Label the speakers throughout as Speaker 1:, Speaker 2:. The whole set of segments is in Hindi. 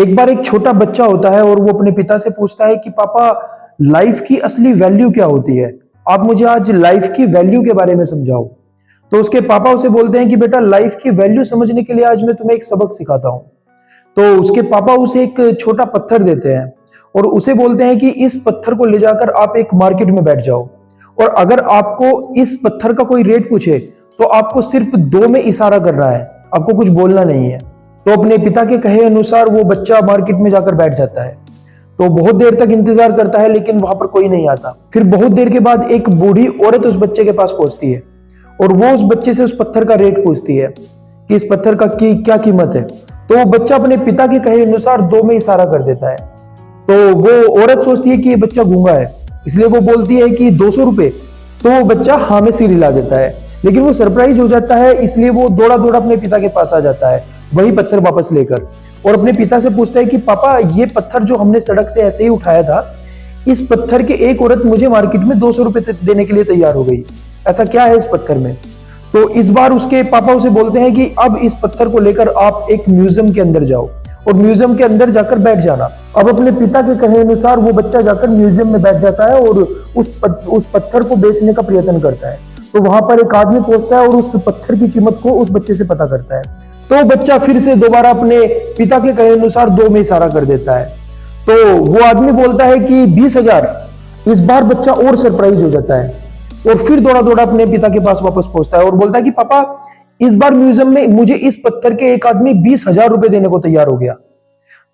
Speaker 1: एक बार एक छोटा बच्चा होता है और वो अपने पिता से पूछता है कि पापा, लाइफ की असली वैल्यू क्या होती है? आप मुझे आज लाइफ की वैल्यू के बारे में समझाओ। तो उसके पापा उसे बोलते हैं कि बेटा, लाइफ की वैल्यू समझने के लिए आज मैं तुम्हें एक सबक सिखाता हूं। तो उसके पापा उसे एक छोटा पत्थर देते हैं और उसे बोलते हैं कि इस पत्थर को ले जाकर आप एक मार्केट में बैठ जाओ, और अगर आपको इस पत्थर का कोई रेट पूछे तो आपको सिर्फ दो में इशारा करना है, आपको कुछ बोलना नहीं है। तो अपने पिता के कहे अनुसार वो बच्चा मार्केट में जाकर बैठ जाता है। तो बहुत देर तक इंतजार करता है लेकिन वहां पर कोई नहीं आता। फिर बहुत देर के बाद एक बूढ़ी औरत उस बच्चे के पास पहुंचती है और वो उस बच्चे से उस पत्थर का रेट पूछती है कि इस पत्थर का क्या कीमत है। तो वो बच्चा अपने पिता के कहे अनुसार दो में इशारा कर देता है। तो वो औरत सोचती है कि ये बच्चा गूंगा है, इसलिए वो बोलती है कि 200 रुपए। तो वो बच्चा हाँ में सिर हिला देता है, लेकिन वो सरप्राइज हो जाता है, इसलिए वो दौड़ा दौड़ा अपने पिता के पास आ जाता है वही पत्थर वापस लेकर, और अपने पिता से पूछता है कि पापा, ये पत्थर जो हमने सड़क से ऐसे ही उठाया था, इस पत्थर के एक औरत मुझे मार्केट में 200 रुपए देने के लिए तैयार हो गई, ऐसा क्या है इस पत्थर में? तो इस बार उसके पापा उसे बोलते हैं कि अब इस पत्थर को लेकर आप एक म्यूजियम के अंदर जाओ और म्यूजियम के अंदर जाकर बैठ जाना। अब अपने पिता के कहे अनुसार वो बच्चा जाकर म्यूजियम में बैठ जाता है और उस पत्थर को बेचने का प्रयत्न करता है। तो वहां पर एक आदमी पहुंचता है और उस पत्थर की कीमत को उस बच्चे से पता करता है। तो बच्चा फिर से दोबारा अपने पिता के कहे अनुसार दो में इशारा कर देता है। तो वो आदमी बोलता है कि 20,000। इस बार बच्चा और सरप्राइज हो जाता है और फिर दौड़ा दौड़ा अपने पिता के पास वापस पहुंचता है और बोलता है कि पापा, इस बार म्यूजियम में मुझे इस पत्थर के एक आदमी 20,000 रुपए देने को तैयार हो गया।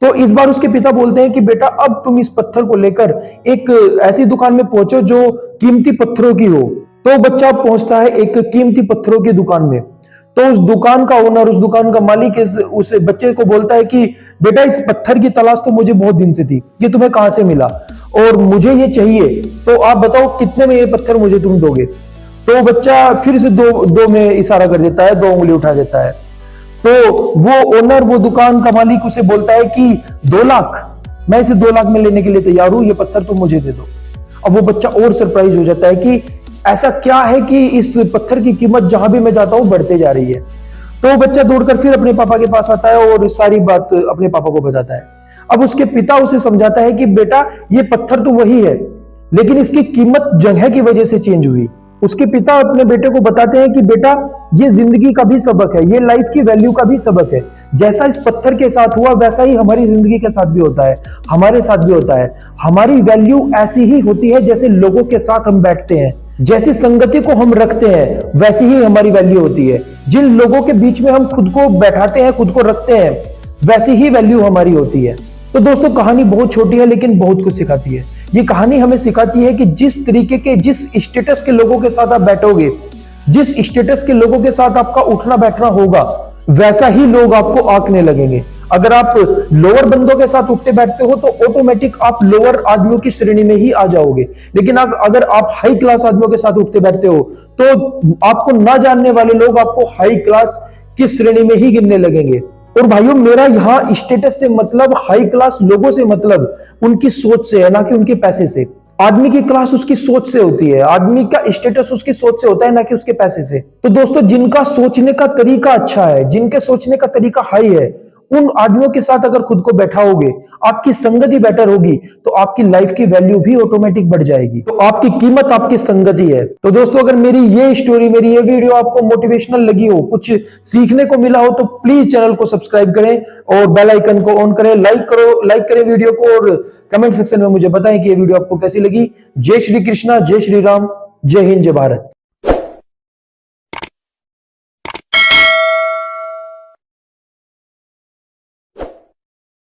Speaker 1: तो इस बार उसके पिता बोलते हैं कि बेटा, अब तुम इस पत्थर को लेकर एक ऐसी दुकान में पहुंचो जो कीमती पत्थरों की हो। तो बच्चा पहुंचता है एक कीमती पत्थरों की दुकान में। तो उस दुकान का ओनर, उस दुकान का मालिक उस बच्चे को बोलता है कि बेटा, इस पत्थर की तलाश तो मुझे बहुत दिन से थी, ये तुम्हें कहां से मिला और मुझे ये चाहिए, तो आप बताओ कितने में ये पत्थर मुझे तुम दोगे? तो बच्चा फिर से दो में इशारा कर देता है, 2 उंगली उठा देता है। तो वो ओनर, वो दुकान का मालिक उसे बोलता है कि 2 लाख, मैं इसे 2 लाख में लेने के लिए तैयार हूं, ये पत्थर तुम मुझे दे दो। अब वो बच्चा और सरप्राइज हो जाता है कि ऐसा क्या है कि इस पत्थर की कीमत जहां भी मैं जाता हूं बढ़ते जा रही है। तो वो बच्चा दौड़कर फिर अपने पापा के पास आता है और सारी बात अपने पापा को बताता है। अब उसके पिता उसे समझाता है कि बेटा, ये पत्थर तो वही है, लेकिन इसकी कीमत जगह की वजह से चेंज हुई। उसके पिता अपने बेटे को बताते हैं कि बेटा, ये जिंदगी का भी सबक है, ये लाइफ की वैल्यू का भी सबक है। जैसा इस पत्थर के साथ हुआ वैसा ही हमारी जिंदगी के साथ भी होता है, हमारे साथ भी होता है। हमारी वैल्यू ऐसी ही होती है जैसे लोगों के साथ हम बैठते हैं, जैसी संगति को हम रखते हैं वैसी ही हमारी वैल्यू होती है। जिन लोगों के बीच में हम खुद को बैठाते हैं, खुद को रखते हैं, वैसी ही वैल्यू हमारी होती है। तो दोस्तों, कहानी बहुत छोटी है लेकिन बहुत कुछ सिखाती है। ये कहानी हमें सिखाती है कि जिस तरीके के, जिस स्टेटस के लोगों के साथ आप बैठोगे, जिस स्टेटस के लोगों के साथ आपका उठना बैठना होगा, वैसा ही लोग आपको आंकने लगेंगे। अगर आप लोअर बंदों के साथ उठते बैठते हो तो ऑटोमेटिक आप लोअर आदमियों की श्रेणी में ही आ जाओगे, लेकिन अगर आप हाई क्लास आदमियों के साथ उठते बैठते हो तो आपको ना जानने वाले लोग आपको हाई क्लास की श्रेणी में ही गिनने लगेंगे। और भाइयों, मेरा यहाँ स्टेटस से मतलब, हाई क्लास लोगों से मतलब उनकी सोच से है, ना कि उनके पैसे से। आदमी की क्लास उसकी सोच से होती है, आदमी का स्टेटस उसकी सोच से होता है, ना कि उसके पैसे से। तो दोस्तों, जिनका सोचने का तरीका अच्छा है, जिनके सोचने का तरीका हाई है, उन आदमियों के साथ अगर खुद को बैठाओगे, आपकी संगति बेटर होगी, तो आपकी लाइफ की वैल्यू भी ऑटोमेटिक बढ़ जाएगी। तो आपकी कीमत आपकी संगति है। तो दोस्तों, अगर मेरी ये स्टोरी, मेरी ये वीडियो आपको मोटिवेशनल लगी हो, कुछ सीखने को मिला हो, तो प्लीज चैनल को सब्सक्राइब करें और बेल आइकन को ऑन करें, लाइक करें वीडियो को, और कमेंट सेक्शन में मुझे बताएं कि ये वीडियो आपको कैसी लगी। जय श्री कृष्णा, जय श्री राम, जय हिंद, जय भारत।